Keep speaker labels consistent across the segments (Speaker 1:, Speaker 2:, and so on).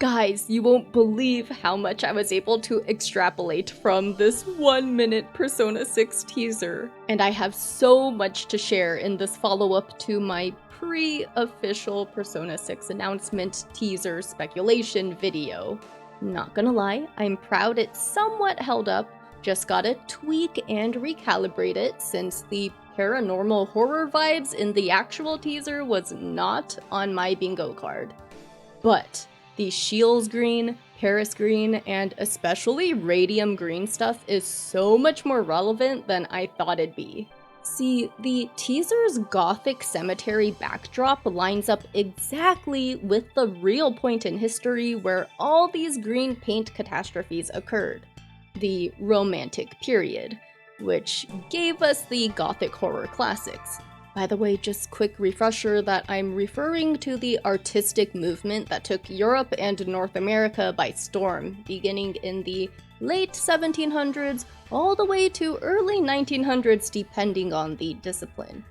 Speaker 1: Guys, you won't believe how much I was able to extrapolate from this 1-minute Persona 6 teaser. And I have so much to share in this follow-up to my pre-official Persona 6 announcement teaser speculation video. Not gonna lie, I'm proud it somewhat held up, just gotta tweak and recalibrate it since the paranormal horror vibes in the actual teaser was not on my bingo card. But the Scheele's green, Paris green, and especially Radium Green stuff is so much more relevant than I thought it'd be. See, the teaser's Gothic cemetery backdrop lines up exactly with the real point in history where all these green paint catastrophes occurred. The Romantic period, which gave us the Gothic horror classics. By the way, just quick refresher that I'm referring to the artistic movement that took Europe and North America by storm, beginning in the late 1700s all the way to early 1900s depending on the discipline.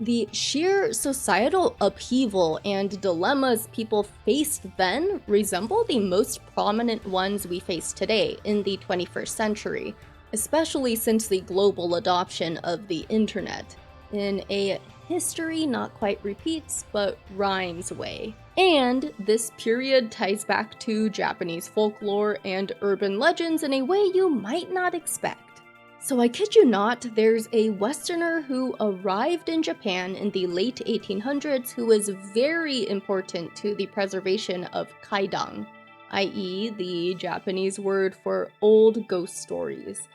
Speaker 1: The sheer societal upheaval and dilemmas people faced then resemble the most prominent ones we face today in the 21st century, especially since the global adoption of the internet, in a history not quite repeats but rhymes way. And this period ties back to Japanese folklore and urban legends in a way you might not expect. So I kid you not, there's a Westerner who arrived in Japan in the late 1800s who was very important to the preservation of kaidan, i.e. the Japanese word for old ghost stories.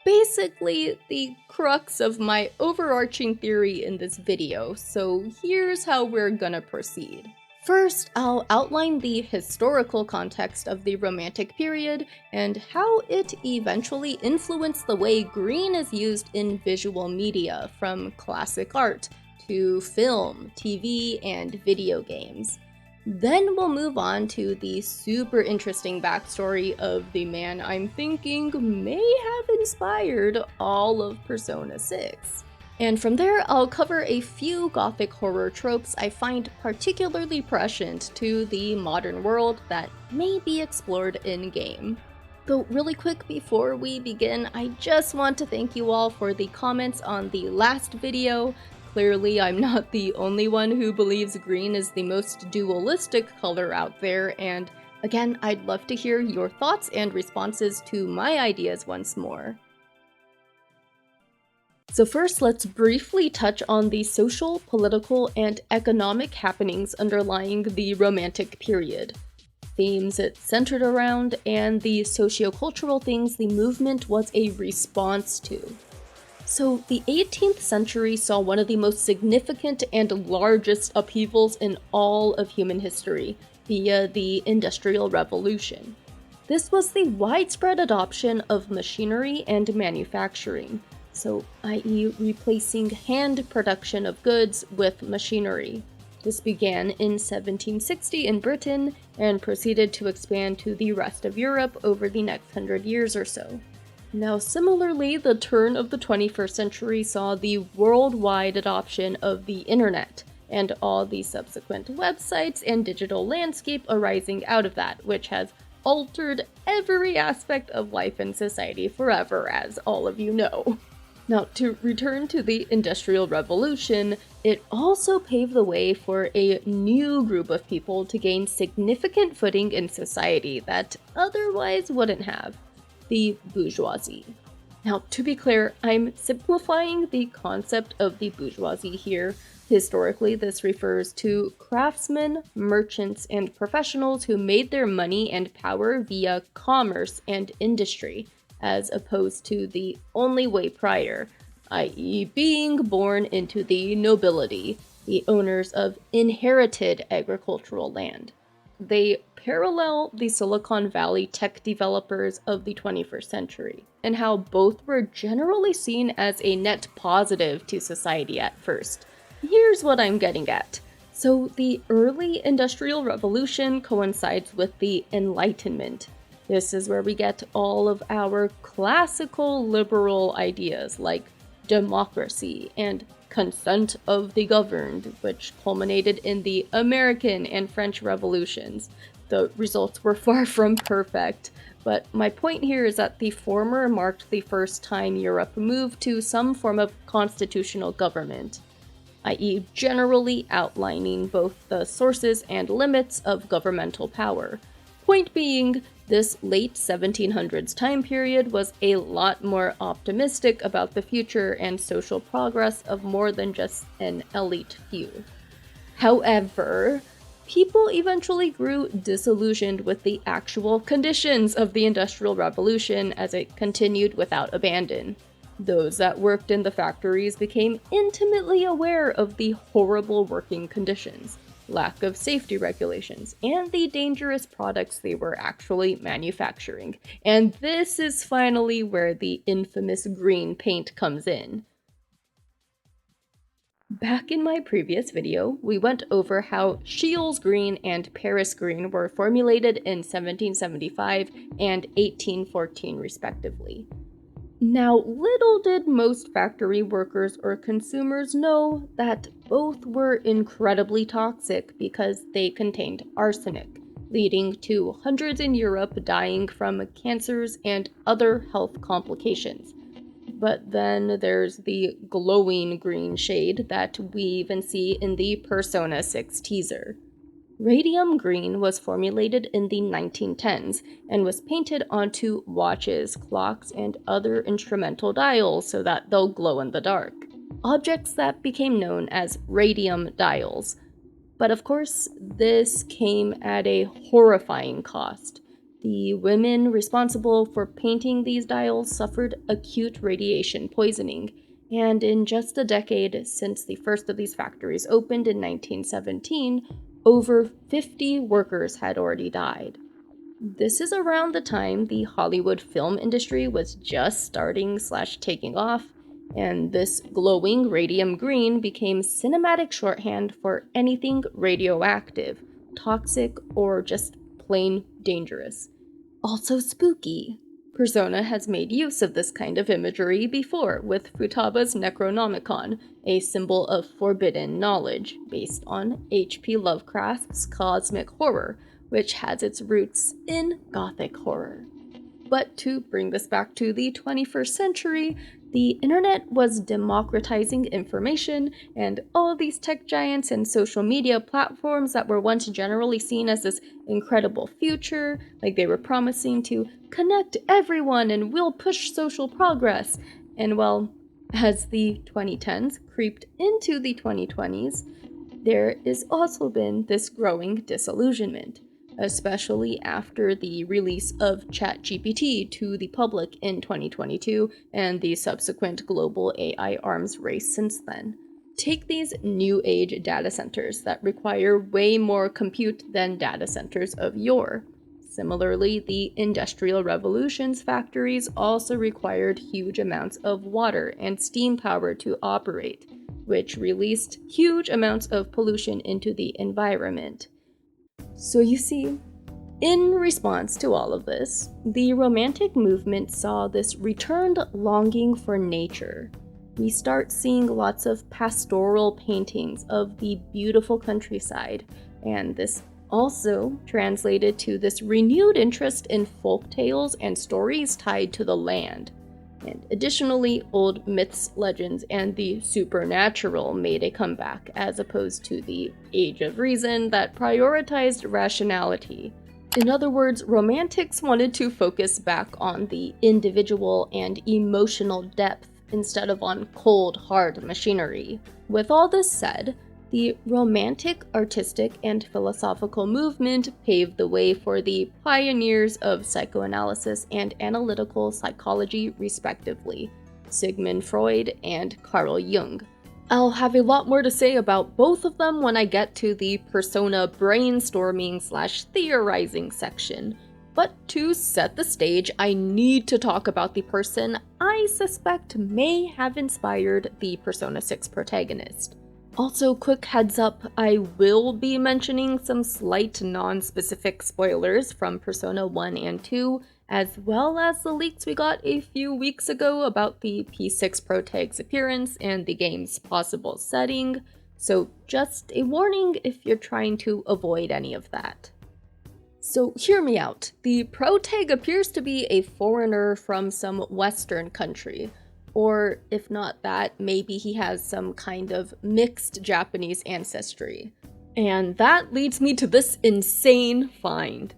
Speaker 1: Basically, the crux of my overarching theory in this video, so here's how we're gonna proceed. First, I'll outline the historical context of the Romantic period and how it eventually influenced the way green is used in visual media, from classic art to film, TV, and video games. Then we'll move on to the super interesting backstory of the man I'm thinking may have inspired all of Persona 6. And from there, I'll cover a few Gothic horror tropes I find particularly prescient to the modern world that may be explored in-game. Though really quick before we begin, I just want to thank you all for the comments on the last video. Clearly, I'm not the only one who believes green is the most dualistic color out there, and again, I'd love to hear your thoughts and responses to my ideas once more. So first, let's briefly touch on the social, political, and economic happenings underlying the Romantic period, themes it centered around, and the socio-cultural things the movement was a response to. So the 18th century saw one of the most significant and largest upheavals in all of human history via the Industrial Revolution. This was the widespread adoption of machinery and manufacturing, so i.e. replacing hand production of goods with machinery. This began in 1760 in Britain and proceeded to expand to the rest of Europe over the next 100 years or so. Now similarly, the turn of the 21st century saw the worldwide adoption of the internet, and all the subsequent websites and digital landscape arising out of that, which has altered every aspect of life and society forever, as all of you know. Now, to return to the Industrial Revolution, it also paved the way for a new group of people to gain significant footing in society that otherwise wouldn't have: the bourgeoisie. Now, to be clear, I'm simplifying the concept of the bourgeoisie here. Historically, this refers to craftsmen, merchants, and professionals who made their money and power via commerce and industry, as opposed to the only way prior, i.e. being born into the nobility, the owners of inherited agricultural land. They parallel the Silicon Valley tech developers of the 21st century, and how both were generally seen as a net positive to society at first. Here's what I'm getting at. So the early Industrial Revolution coincides with the Enlightenment. This is where we get all of our classical liberal ideas like democracy and consent of the governed, which culminated in the American and French revolutions. The results were far from perfect, but my point here is that the former marked the first time Europe moved to some form of constitutional government, i.e. generally outlining both the sources and limits of governmental power. Point being, this late 1700s time period was a lot more optimistic about the future and social progress of more than just an elite few. However, people eventually grew disillusioned with the actual conditions of the Industrial Revolution as it continued without abandon. Those that worked in the factories became intimately aware of the horrible working conditions, lack of safety regulations, and the dangerous products they were actually manufacturing. And this is finally where the infamous green paint comes in. Back in my previous video, we went over how Scheele's green and Paris green were formulated in 1775 and 1814 respectively. Now, little did most factory workers or consumers know that both were incredibly toxic because they contained arsenic, leading to hundreds in Europe dying from cancers and other health complications. But then there's the glowing green shade that we even see in the Persona 6 teaser. Radium Green was formulated in the 1910s and was painted onto watches, clocks, and other instrumental dials so that they'll glow in the dark. Objects that became known as radium dials. But of course, this came at a horrifying cost. The women responsible for painting these dials suffered acute radiation poisoning, and in just a decade since the first of these factories opened in 1917, over 50 workers had already died. This is around the time the Hollywood film industry was just starting/taking off, and this glowing radium green became cinematic shorthand for anything radioactive, toxic, or just plain dangerous. Also spooky. Persona has made use of this kind of imagery before with Futaba's Necronomicon, a symbol of forbidden knowledge, based on H.P. Lovecraft's cosmic horror, which has its roots in Gothic horror. But to bring this back to the 21st century, the internet was democratizing information, and all of these tech giants and social media platforms that were once generally seen as this incredible future, like they were promising to connect everyone and will push social progress. And well, as the 2010s creeped into the 2020s, there has also been this growing disillusionment, especially after the release of ChatGPT to the public in 2022 and the subsequent global AI arms race since then. Take these new age data centers that require way more compute than data centers of yore. Similarly, the Industrial Revolution's factories also required huge amounts of water and steam power to operate, which released huge amounts of pollution into the environment. So you see, in response to all of this, the Romantic movement saw this returned longing for nature. We start seeing lots of pastoral paintings of the beautiful countryside, and this also translated to this renewed interest in folk tales and stories tied to the land. And additionally, old myths, legends, and the supernatural made a comeback, as opposed to the Age of Reason that prioritized rationality. In other words, Romantics wanted to focus back on the individual and emotional depth instead of on cold, hard machinery. With all this said, the Romantic artistic and philosophical movement paved the way for the pioneers of psychoanalysis and analytical psychology, respectively, Sigmund Freud and Carl Jung. I'll have a lot more to say about both of them when I get to the Persona brainstorming/theorizing section, but to set the stage, I need to talk about the person I suspect may have inspired the Persona 6 protagonist. Also, quick heads up, I will be mentioning some slight non-specific spoilers from Persona 1 and 2, as well as the leaks we got a few weeks ago about the P6 Protag's appearance and the game's possible setting, so just a warning if you're trying to avoid any of that. So hear me out, the Protag appears to be a foreigner from some Western country. Or if not that, maybe he has some kind of mixed Japanese ancestry. And that leads me to this insane find.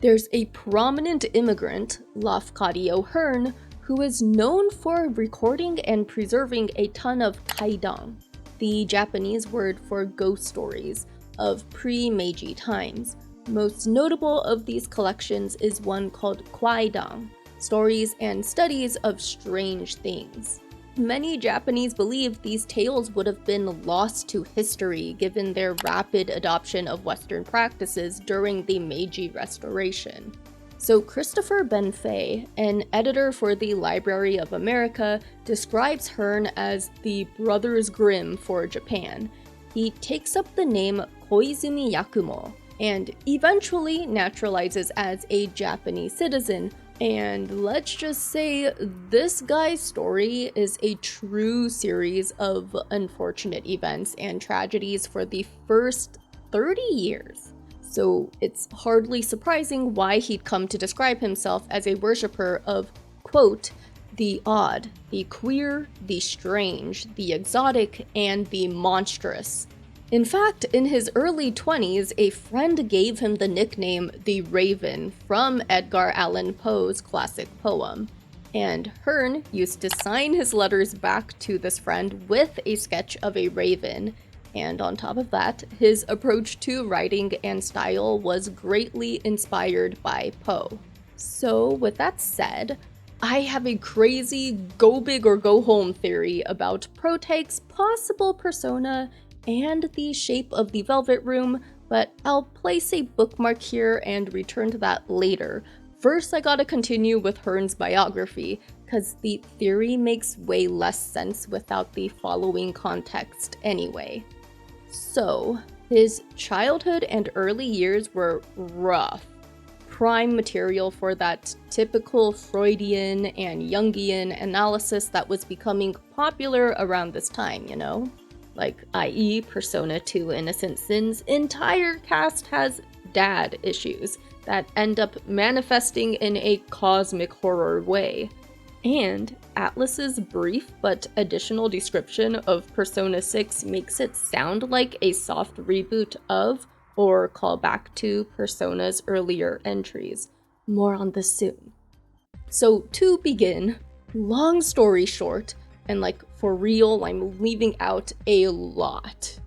Speaker 1: There's a prominent immigrant, Lafcadio Hearn, who is known for recording and preserving a ton of kaidan, the Japanese word for ghost stories of pre-Meiji times. Most notable of these collections is one called Kwaidan, stories and studies of strange things. Many Japanese believe these tales would have been lost to history given their rapid adoption of Western practices during the Meiji Restoration. So Christopher Benfei, an editor for the Library of America, describes Hearn as the Brothers Grimm for Japan. He takes up the name Koizumi Yakumo, and eventually naturalizes as a Japanese citizen. And let's just say this guy's story is a true series of unfortunate events and tragedies for the first 30 years. So it's hardly surprising why he'd come to describe himself as a worshipper of, quote, the odd, the queer, the strange, the exotic, and the monstrous. In fact, in his early 20s, a friend gave him the nickname the Raven from Edgar Allan Poe's classic poem, and Hearn used to sign his letters back to this friend with a sketch of a raven, and on top of that, his approach to writing and style was greatly inspired by Poe. So with that said, I have a crazy go big or go home theory about Protag's possible persona and the shape of the Velvet Room, but I'll place a bookmark here and return to that later. First, I gotta continue with Hearn's biography, cause the theory makes way less sense without the following context anyway. So, his childhood and early years were rough. Prime material for that typical Freudian and Jungian analysis that was becoming popular around this time, you know? Like, i.e. Persona 2 Innocent Sin's entire cast has dad issues that end up manifesting in a cosmic horror way. And Atlas's brief but additional description of Persona 6 makes it sound like a soft reboot of, or callback to, Persona's earlier entries. More on this soon. So to begin, long story short, and like for real, I'm leaving out a lot.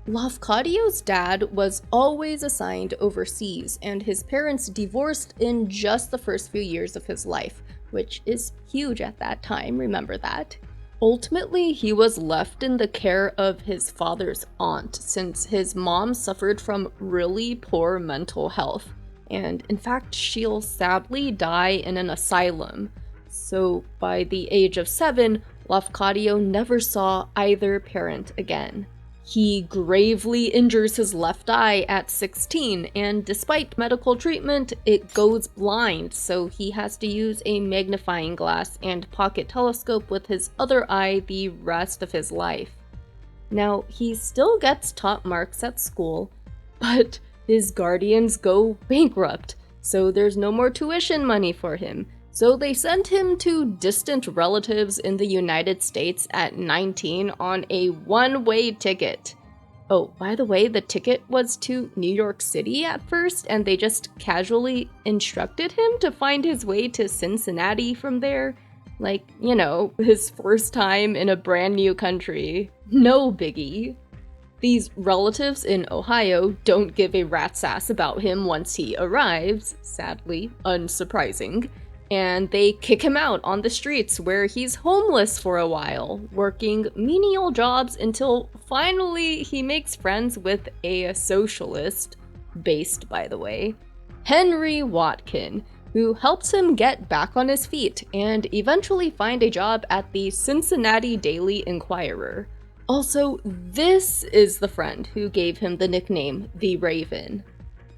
Speaker 1: Lafcadio's dad was always assigned overseas, and his parents divorced in just the first few years of his life, which is huge at that time, remember that. Ultimately, he was left in the care of his father's aunt, since his mom suffered from really poor mental health, and in fact, she'll sadly die in an asylum. So by the age of 7, Lafcadio never saw either parent again. He gravely injures his left eye at 16, and despite medical treatment, it goes blind, so he has to use a magnifying glass and pocket telescope with his other eye the rest of his life. Now, he still gets top marks at school, but his guardians go bankrupt, so there's no more tuition money for him. So they sent him to distant relatives in the United States at 19 on a one-way ticket. Oh, by the way, the ticket was to New York City at first, and they just casually instructed him to find his way to Cincinnati from there. Like, you know, his first time in a brand new country. No biggie. These relatives in Ohio don't give a rat's ass about him once he arrives, sadly, unsurprising. And they kick him out on the streets where he's homeless for a while, working menial jobs until finally he makes friends with a socialist, based by the way, Henry Watkin, who helps him get back on his feet and eventually find a job at the Cincinnati Daily Inquirer. Also, this is the friend who gave him the nickname the Raven.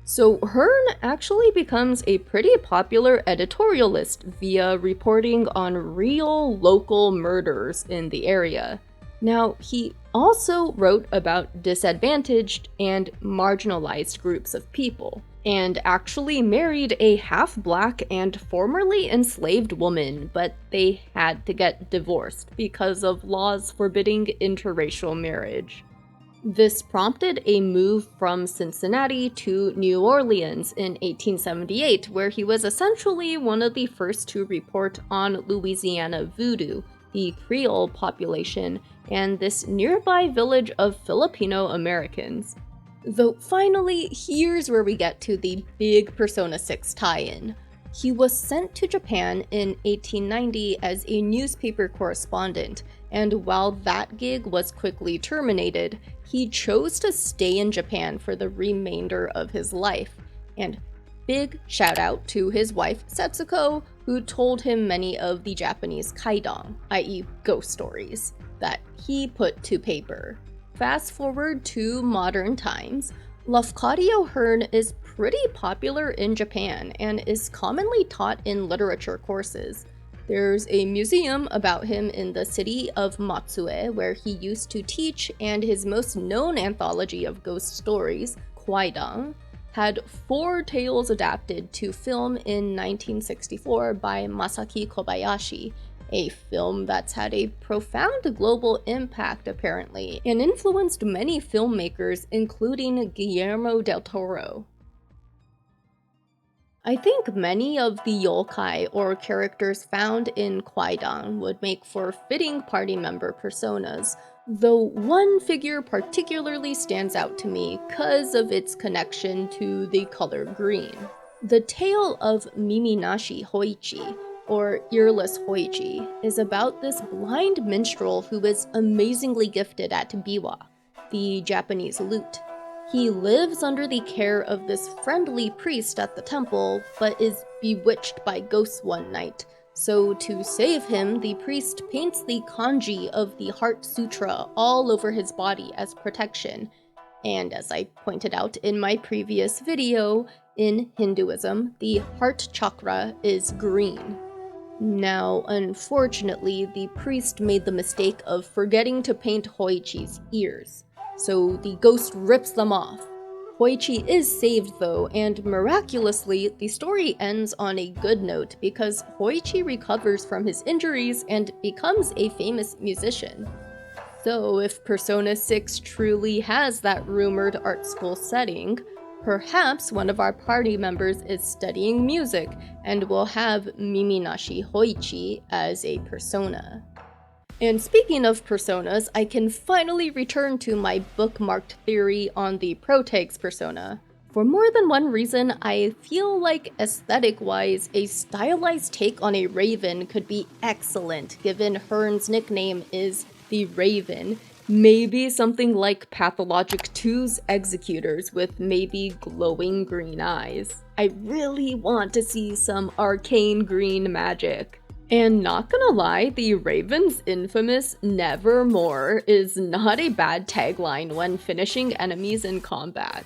Speaker 1: So Hearn actually becomes a pretty popular editorialist via reporting on real local murders in the area. Now, he also wrote about disadvantaged and marginalized groups of people, and actually married a half-black and formerly enslaved woman, but they had to get divorced because of laws forbidding interracial marriage. This prompted a move from Cincinnati to New Orleans in 1878, where he was essentially one of the first to report on Louisiana voodoo, the Creole population, and this nearby village of Filipino Americans. Though finally, here's where we get to the big Persona 6 tie-in. He was sent to Japan in 1890 as a newspaper correspondent, and while that gig was quickly terminated, he chose to stay in Japan for the remainder of his life. And big shout out to his wife Setsuko, who told him many of the Japanese kaidan, i.e. ghost stories, that he put to paper. Fast forward to modern times, Lafcadio Hearn is pretty popular in Japan and is commonly taught in literature courses. There's a museum about him in the city of Matsue where he used to teach, and his most known anthology of ghost stories, Kwaidan, had 4 tales adapted to film in 1964 by Masaki Kobayashi, a film that's had a profound global impact apparently, and influenced many filmmakers including Guillermo del Toro. I think many of the yokai or characters found in Kwaidan would make for fitting party member personas, though one figure particularly stands out to me because of its connection to the color green. The tale of Miminashi Hoichi, or Earless Hoichi, is about this blind minstrel who is amazingly gifted at biwa, the Japanese lute. He lives under the care of this friendly priest at the temple, but is bewitched by ghosts one night. So to save him, the priest paints the kanji of the Heart Sutra all over his body as protection. And as I pointed out in my previous video, in Hinduism, the heart chakra is green. Now, unfortunately, the priest made the mistake of forgetting to paint Hoichi's ears, so the ghost rips them off. Hoichi is saved though, and miraculously, the story ends on a good note because Hoichi recovers from his injuries and becomes a famous musician. So if Persona 6 truly has that rumored art school setting, perhaps one of our party members is studying music and will have Miminashi Hoichi as a persona. And speaking of personas, I can finally return to my bookmarked theory on the Protag's persona. For more than one reason, I feel like aesthetic-wise, a stylized take on a raven could be excellent given Hearn's nickname is the Raven. Maybe something like Pathologic 2's Executors with maybe glowing green eyes. I really want to see some arcane green magic. And not gonna lie, the Raven's infamous "Nevermore" is not a bad tagline when finishing enemies in combat.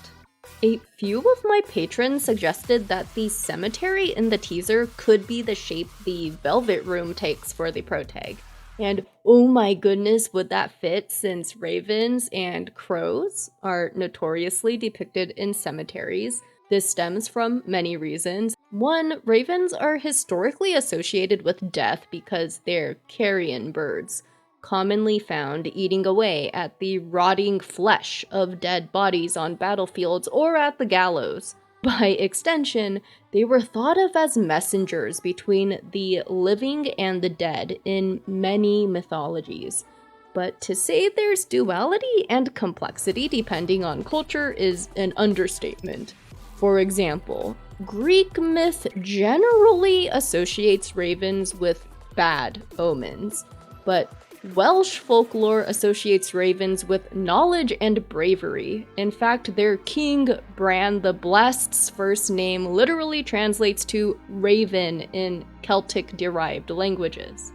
Speaker 1: A few of my patrons suggested that the cemetery in the teaser could be the shape the Velvet Room takes for the Protag. And oh my goodness, would that fit since ravens and crows are notoriously depicted in cemeteries. This stems from many reasons. One, ravens are historically associated with death because they're carrion birds, commonly found eating away at the rotting flesh of dead bodies on battlefields or at the gallows. By extension, they were thought of as messengers between the living and the dead in many mythologies. But to say there's duality and complexity depending on culture is an understatement. For example, Greek myth generally associates ravens with bad omens, but Welsh folklore associates ravens with knowledge and bravery. In fact, their king, Bran the Blessed's first name literally translates to raven in Celtic-derived languages.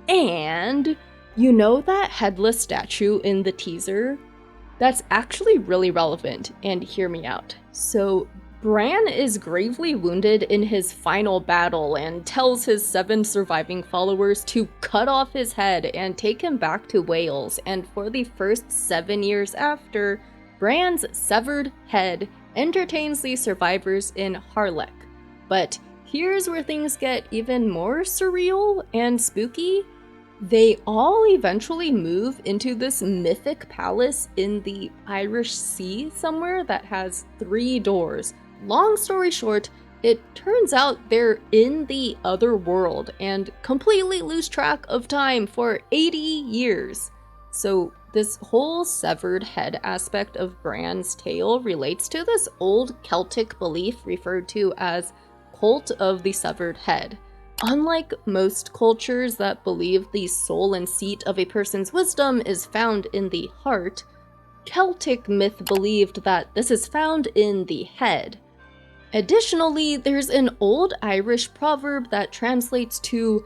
Speaker 1: And you know that headless statue in the teaser? That's actually really relevant, and hear me out. So, Bran is gravely wounded in his final battle and tells his 7 surviving followers to cut off his head and take him back to Wales, and for the first 7 years after, Bran's severed head entertains the survivors in Harlech. But here's where things get even more surreal and spooky. They all eventually move into this mythic palace in the Irish Sea somewhere that has 3 doors. Long story short, it turns out they're in the other world and completely lose track of time for 80 years. So this whole severed head aspect of Bran's tale relates to this old Celtic belief referred to as cult of the severed head. Unlike most cultures that believe the soul and seat of a person's wisdom is found in the heart, Celtic myth believed that this is found in the head. Additionally, there's an old Irish proverb that translates to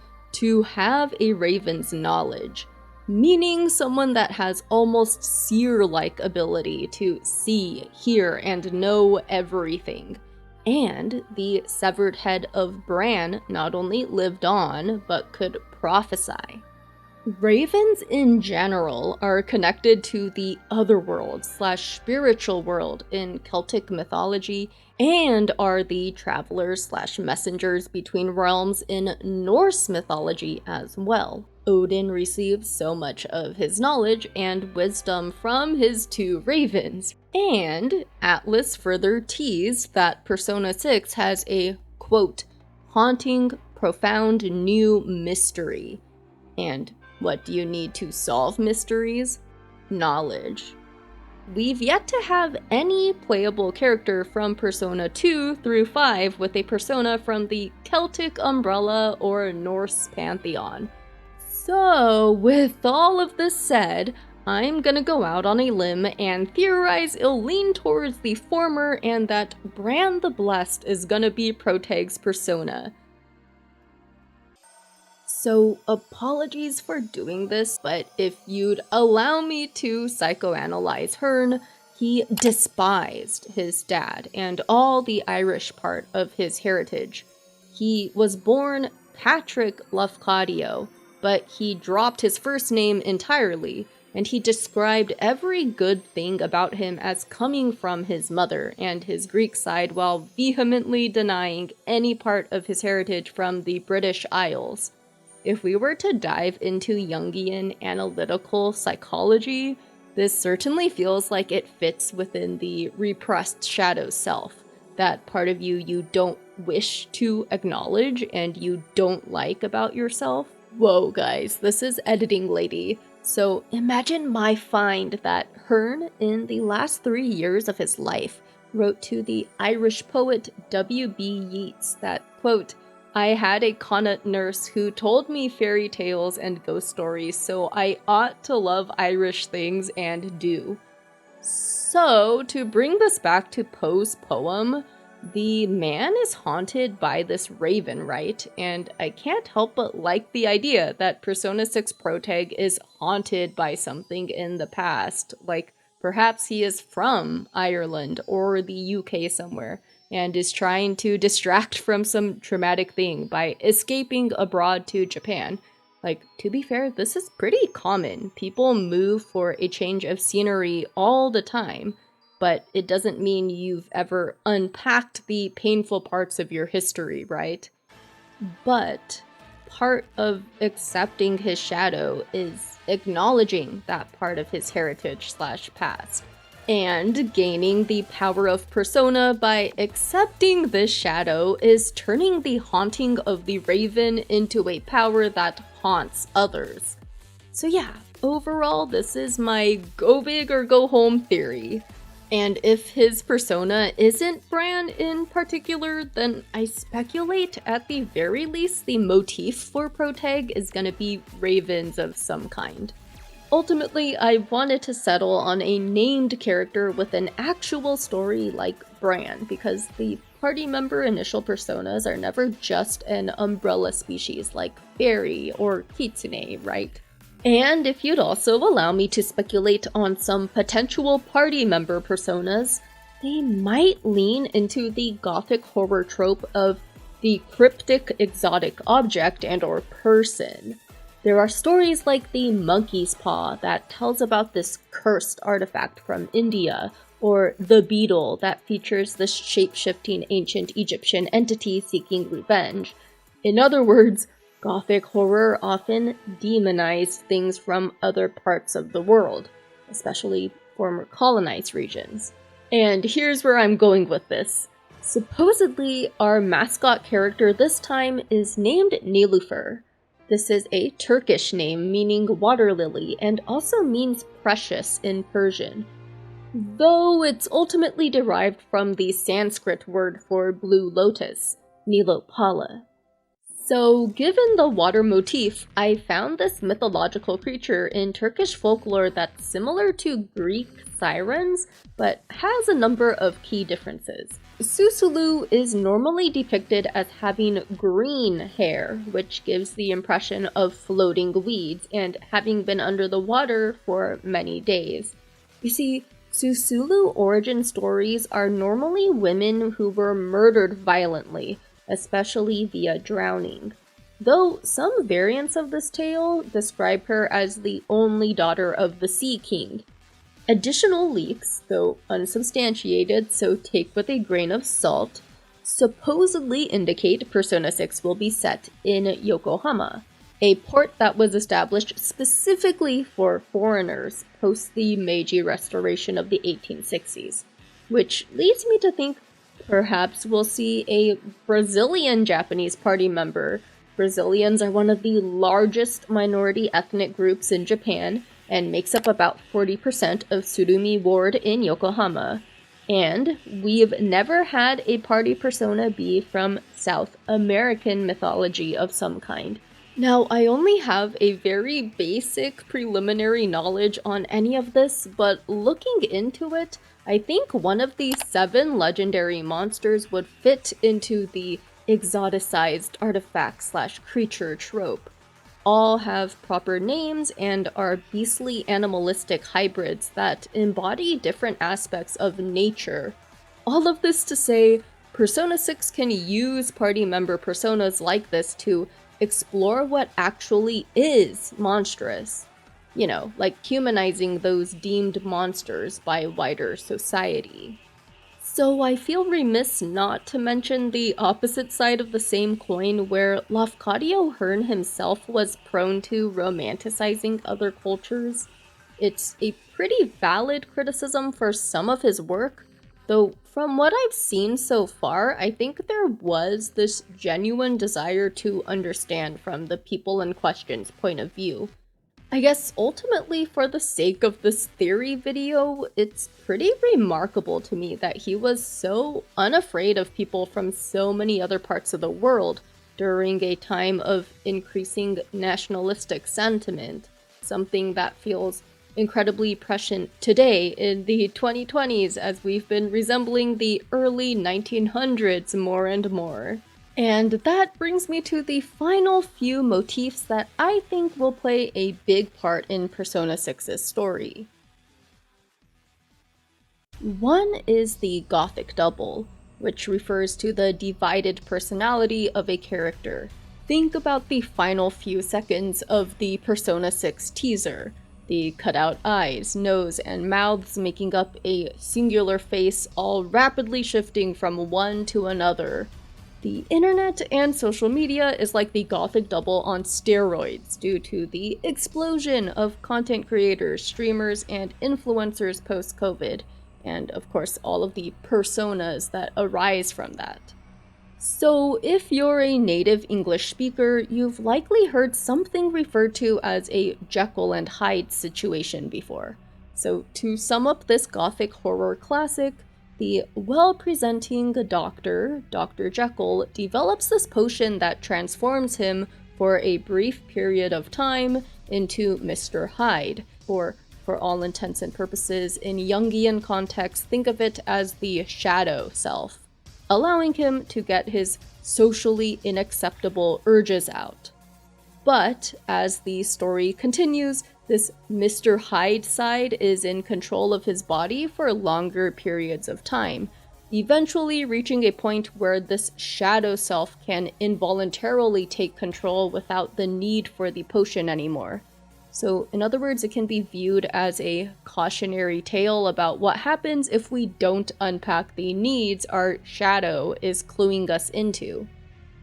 Speaker 1: have a raven's knowledge, meaning someone that has almost seer-like ability to see, hear, and know everything. And the severed head of Bran not only lived on, but could prophesy. Ravens in general are connected to the otherworld/spiritual world in Celtic mythology and are the travelers/messengers between realms in Norse mythology as well. Odin receives so much of his knowledge and wisdom from his 2 ravens, and Atlas further teased that Persona 6 has a, quote, haunting, profound new mystery. And what do you need to solve mysteries? Knowledge. We've yet to have any playable character from Persona 2 through 5 with a persona from the Celtic umbrella or Norse pantheon. So, with all of this said, I'm gonna go out on a limb and theorize it'll lean towards the former and that Bran the Blessed is gonna be Protag's persona. So apologies for doing this, but if you'd allow me to psychoanalyze Hearn, he despised his dad and all the Irish part of his heritage. He was born Patrick Lafcadio, but he dropped his first name entirely, and he described every good thing about him as coming from his mother and his Greek side while vehemently denying any part of his heritage from the British Isles. If we were to dive into Jungian analytical psychology, this certainly feels like it fits within the repressed shadow self, that part of you don't wish to acknowledge and you don't like about yourself. Whoa guys, this is editing lady. So imagine my find that Hearn, in the last 3 years of his life, wrote to the Irish poet W.B. Yeats that, quote, I had a Connaught nurse who told me fairy tales and ghost stories, so I ought to love Irish things and do. So, to bring this back to Poe's poem, the man is haunted by this raven, right? And I can't help but like the idea that Persona 6 Protag is haunted by something in the past, like perhaps he is from Ireland or the UK somewhere, and is trying to distract from some traumatic thing by escaping abroad to Japan. Like, to be fair, this is pretty common. People move for a change of scenery all the time, but it doesn't mean you've ever unpacked the painful parts of your history, right? But part of accepting his shadow is acknowledging that part of his heritage/past. And gaining the power of Persona by accepting this shadow is turning the haunting of the Raven into a power that haunts others. So yeah, overall, this is my go big or go home theory. And if his persona isn't Bran in particular, then I speculate at the very least the motif for Protag is gonna be ravens of some kind. Ultimately, I wanted to settle on a named character with an actual story like Bran, because the party member initial personas are never just an umbrella species like fairy or kitsune, right? And if you'd also allow me to speculate on some potential party member personas, they might lean into the gothic horror trope of the cryptic exotic object and/or person. There are stories like the Monkey's Paw that tells about this cursed artifact from India, or the Beetle that features this shape-shifting ancient Egyptian entity seeking revenge. In other words, Gothic horror often demonized things from other parts of the world, especially former colonized regions. And here's where I'm going with this. Supposedly, our mascot character this time is named Nilüfer. This is a Turkish name meaning water lily and also means precious in Persian, though it's ultimately derived from the Sanskrit word for blue lotus, Nilopala. So, given the water motif, I found this mythological creature in Turkish folklore that's similar to Greek sirens, but has a number of key differences. Susulu is normally depicted as having green hair, which gives the impression of floating weeds and having been under the water for many days. You see, Susulu origin stories are normally women who were murdered violently, especially via drowning. Though some variants of this tale describe her as the only daughter of the Sea King. Additional leaks, though unsubstantiated, so take with a grain of salt, supposedly indicate Persona 6 will be set in Yokohama, a port that was established specifically for foreigners post the Meiji Restoration of the 1860s, which leads me to think perhaps we'll see a Brazilian Japanese party member. Brazilians are one of the largest minority ethnic groups in Japan and makes up about 40% of Surumi Ward in Yokohama. And we've never had a party persona be from South American mythology of some kind. Now, I only have a very basic preliminary knowledge on any of this, but looking into it, I think one of the 7 legendary monsters would fit into the exoticized artifact/creature trope. All have proper names and are beastly animalistic hybrids that embody different aspects of nature. All of this to say, Persona 6 can use party member personas like this to explore what actually is monstrous. You know, like humanizing those deemed monsters by wider society. So I feel remiss not to mention the opposite side of the same coin, where Lafcadio Hearn himself was prone to romanticizing other cultures. It's a pretty valid criticism for some of his work, though from what I've seen so far, I think there was this genuine desire to understand from the people in question's point of view. I guess ultimately, for the sake of this theory video, it's pretty remarkable to me that he was so unafraid of people from so many other parts of the world during a time of increasing nationalistic sentiment, something that feels incredibly prescient today in the 2020s as we've been resembling the early 1900s more and more. And that brings me to the final few motifs that I think will play a big part in Persona 6's story. One is the Gothic Double, which refers to the divided personality of a character. Think about the final few seconds of the Persona 6 teaser, the cutout eyes, nose, and mouths making up a singular face, all rapidly shifting from one to another. The internet and social media is like the Gothic Double on steroids due to the explosion of content creators, streamers, and influencers post-COVID, and of course all of the personas that arise from that. So if you're a native English speaker, you've likely heard something referred to as a Jekyll and Hyde situation before. So to sum up this Gothic horror classic, the well-presenting doctor, Dr. Jekyll, develops this potion that transforms him for a brief period of time into Mr. Hyde. For all intents and purposes, in Jungian context, think of it as the shadow self, allowing him to get his socially unacceptable urges out. But as the story continues, this Mr. Hyde side is in control of his body for longer periods of time, eventually reaching a point where this shadow self can involuntarily take control without the need for the potion anymore. So, in other words, it can be viewed as a cautionary tale about what happens if we don't unpack the needs our shadow is cluing us into.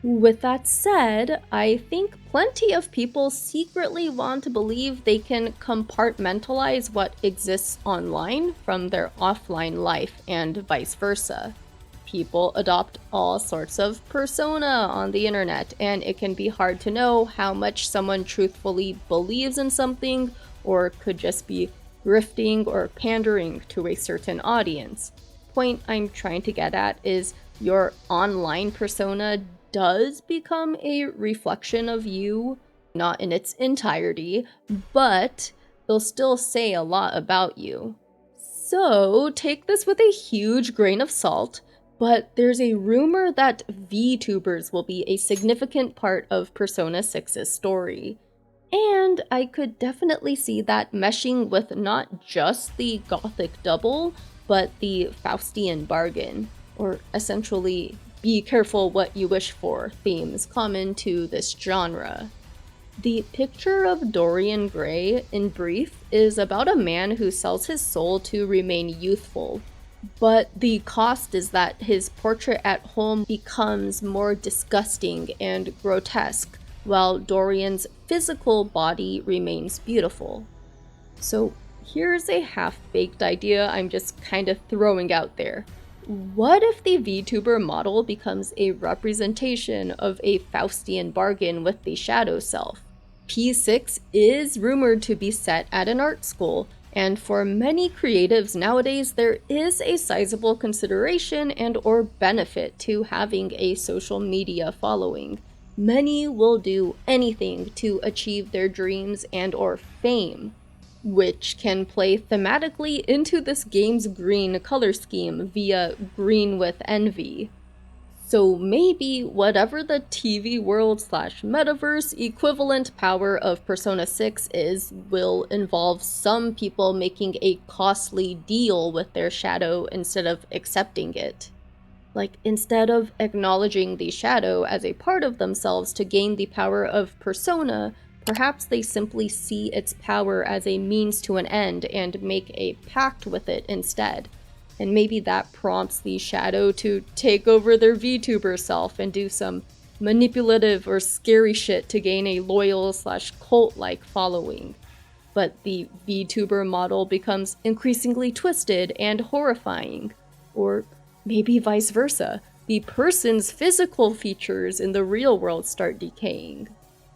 Speaker 1: With that said, I think plenty of people secretly want to believe they can compartmentalize what exists online from their offline life and vice versa. People adopt all sorts of persona on the internet, and it can be hard to know how much someone truthfully believes in something or could just be grifting or pandering to a certain audience. Point I'm trying to get at is your online persona does become a reflection of you, not in its entirety, but they'll still say a lot about you. So take this with a huge grain of salt, but there's a rumor that VTubers will be a significant part of Persona 6's story. And I could definitely see that meshing with not just the Gothic Double, but the Faustian bargain, or essentially be careful what you wish for themes common to this genre. The picture of Dorian Gray, in brief, is about a man who sells his soul to remain youthful, but the cost is that his portrait at home becomes more disgusting and grotesque, while Dorian's physical body remains beautiful. So here's a half-baked idea I'm just kind of throwing out there. What if the VTuber model becomes a representation of a Faustian bargain with the shadow self? P6 is rumored to be set at an art school, and for many creatives nowadays there is a sizable consideration and or benefit to having a social media following. Many will do anything to achieve their dreams and or fame, which can play thematically into this game's green color scheme via green with envy. So maybe whatever the TV world / metaverse equivalent power of Persona 6 is will involve some people making a costly deal with their shadow instead of accepting it. Like, instead of acknowledging the shadow as a part of themselves to gain the power of Persona, perhaps they simply see its power as a means to an end and make a pact with it instead. And maybe that prompts the shadow to take over their VTuber self and do some manipulative or scary shit to gain a loyal / cult-like following. But the VTuber model becomes increasingly twisted and horrifying. Or maybe vice versa. The person's physical features in the real world start decaying.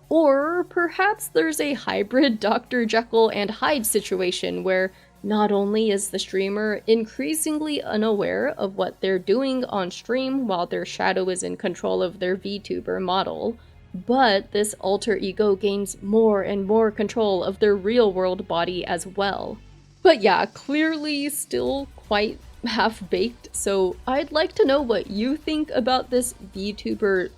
Speaker 1: Or perhaps there's a hybrid Dr. Jekyll and Hyde situation where not only is the streamer increasingly unaware of what they're doing on stream while their shadow is in control of their VTuber model, but this alter ego gains more and more control of their real-world body as well. But yeah, clearly still quite half-baked, so I'd like to know what you think about this VTuber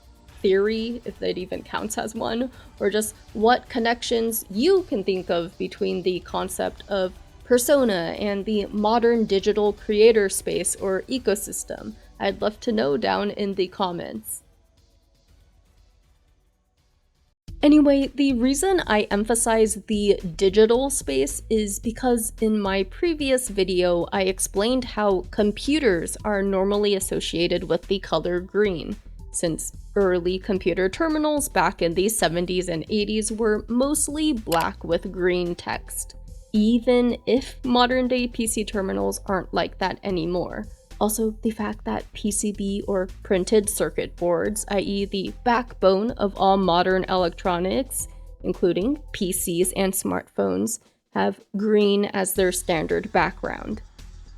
Speaker 1: theory, if that even counts as one, or just what connections you can think of between the concept of persona and the modern digital creator space or ecosystem. I'd love to know down in the comments. Anyway, the reason I emphasize the digital space is because in my previous video I explained how computers are normally associated with the color green, since early computer terminals back in the 70s and 80s were mostly black with green text, even if modern-day PC terminals aren't like that anymore. Also, the fact that PCB or printed circuit boards, i.e. the backbone of all modern electronics, including PCs and smartphones, have green as their standard background.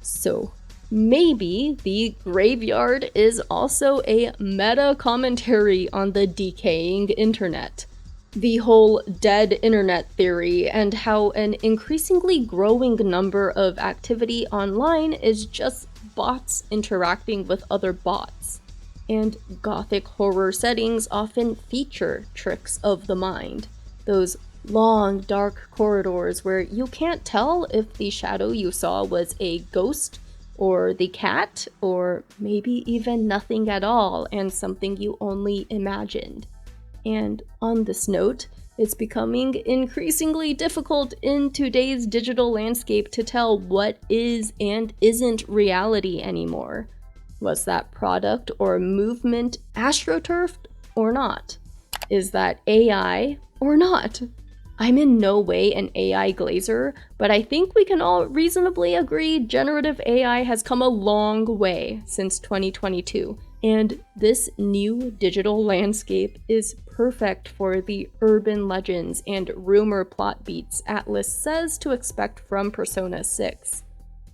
Speaker 1: So maybe the graveyard is also a meta-commentary on the decaying internet. The whole dead internet theory and how an increasingly growing number of activity online is just bots interacting with other bots. And Gothic horror settings often feature tricks of the mind. Those long, dark corridors where you can't tell if the shadow you saw was a ghost, or the cat, or maybe even nothing at all and something you only imagined. And on this note, it's becoming increasingly difficult in today's digital landscape to tell what is and isn't reality anymore. Was that product or movement astroturfed or not? Is that AI or not? I'm in no way an AI glazer, but I think we can all reasonably agree generative AI has come a long way since 2022, and this new digital landscape is perfect for the urban legends and rumor plot beats Atlas says to expect from Persona 6.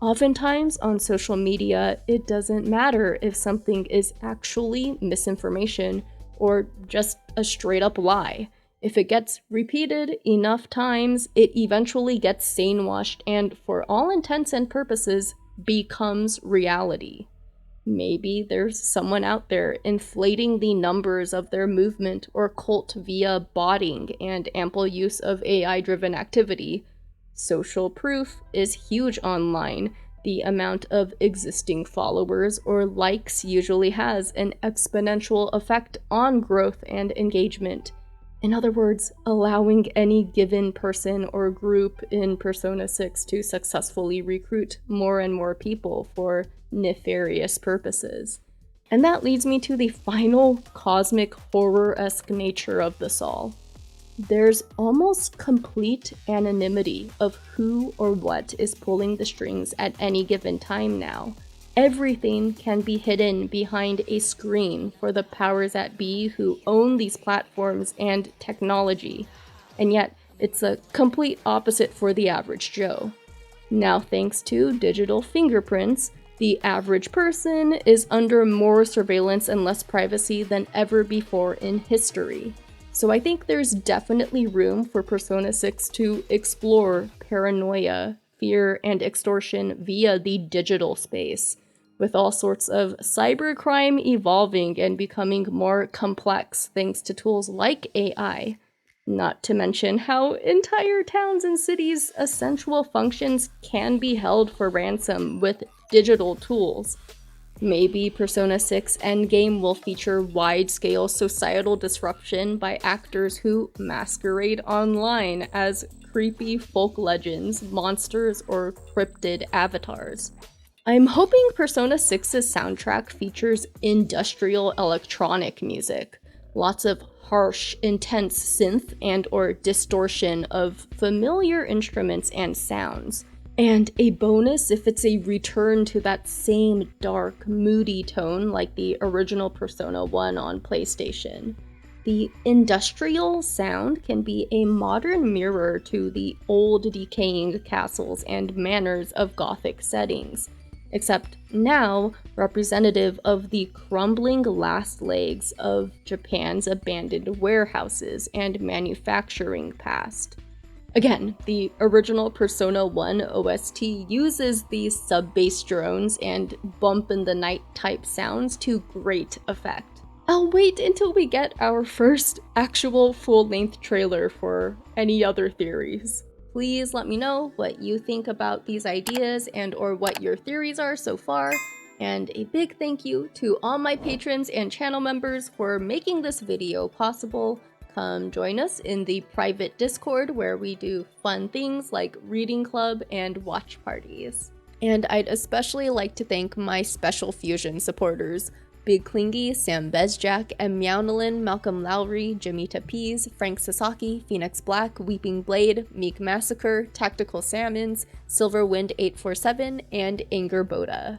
Speaker 1: Oftentimes on social media, it doesn't matter if something is actually misinformation or just a straight-up lie. If it gets repeated enough times, it eventually gets sane-washed and, for all intents and purposes, becomes reality. Maybe there's someone out there inflating the numbers of their movement or cult via botting and ample use of AI-driven activity. Social proof is huge online. The amount of existing followers or likes usually has an exponential effect on growth and engagement. In other words, allowing any given person or group in Persona 6 to successfully recruit more and more people for nefarious purposes. And that leads me to the final cosmic horror-esque nature of this all. There's almost complete anonymity of who or what is pulling the strings at any given time now. Everything can be hidden behind a screen for the powers that be who own these platforms and technology, and yet it's a complete opposite for the average Joe. Now, thanks to digital fingerprints, the average person is under more surveillance and less privacy than ever before in history. So I think there's definitely room for Persona 6 to explore paranoia, fear, and extortion via the digital space, with all sorts of cybercrime evolving and becoming more complex thanks to tools like AI. Not to mention how entire towns and cities' essential functions can be held for ransom with digital tools. Maybe Persona 6 Endgame will feature wide-scale societal disruption by actors who masquerade online as creepy folk legends, monsters, or cryptid avatars. I'm hoping Persona 6's soundtrack features industrial electronic music, lots of harsh, intense synth and/or distortion of familiar instruments and sounds, and a bonus if it's a return to that same dark, moody tone like the original Persona 1 on PlayStation. The industrial sound can be a modern mirror to the old, decaying castles and manors of Gothic settings, except now representative of the crumbling last legs of Japan's abandoned warehouses and manufacturing past. Again, the original Persona 1 OST uses these sub-bass drones and bump-in-the-night type sounds to great effect. I'll wait until we get our first actual full-length trailer for any other theories. Please let me know what you think about these ideas and/or what your theories are so far, and a big thank you to all my patrons and channel members for making this video possible. Come join us in the private Discord where we do fun things like reading club and watch parties. And I'd especially like to thank my special fusion supporters: Big Clingy, Sam Bezjak, M. Meownalin, Malcolm Lowry, Jamita Pease, Frank Sasaki, Phoenix Black, Weeping Blade, Meek Massacre, Tactical Salmons, Silverwind 847, and Anger Boda.